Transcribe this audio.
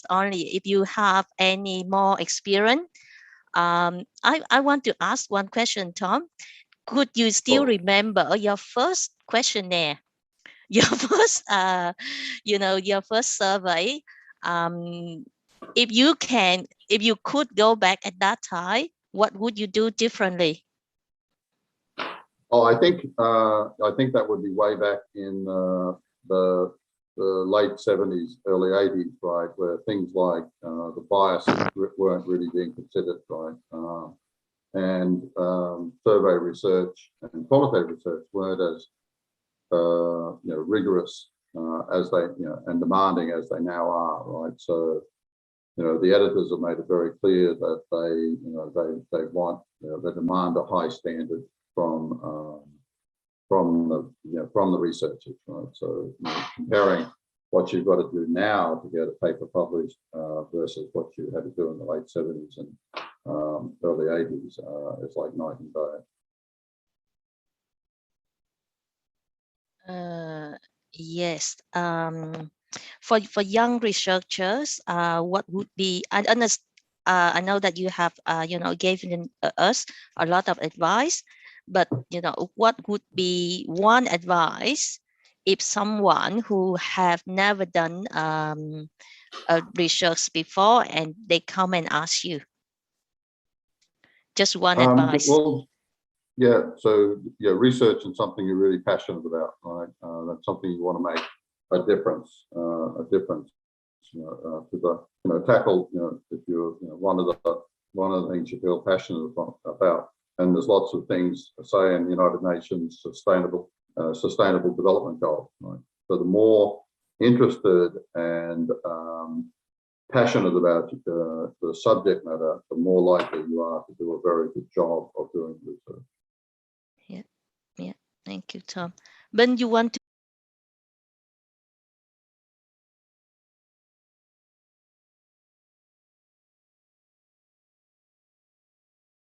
only. If you have any more experience, I want to ask one question, Tom. Could you still remember your first questionnaire, your first, your first survey? If you could go back at that time, what would you do differently? Oh, I think that would be way back in the late 70s, early 80s, right, where things like the biases weren't really being considered, right, and survey research and qualitative research weren't as rigorous as they and demanding as they now are, right. So the editors have made it very clear that they want they demand a high standard from the researchers, right? So comparing what you've got to do now to get a paper published versus what you had to do in the late 70s and early 80s is like night and day. Yes. For young researchers, what would be, I know that you have given us a lot of advice, but what would be one advice if someone who have never done a research before and they come and ask you? Just one advice. Well, yeah, so research is something you're really passionate about, right? That's something you want to make a difference to tackle. If you're one of the things you feel passionate about, and there's lots of things, say in the United Nations sustainable development goals, right? So the more interested and passionate about the subject matter, the more likely you are to do a very good job of doing research. Yeah, thank you, Tom. Ben, you want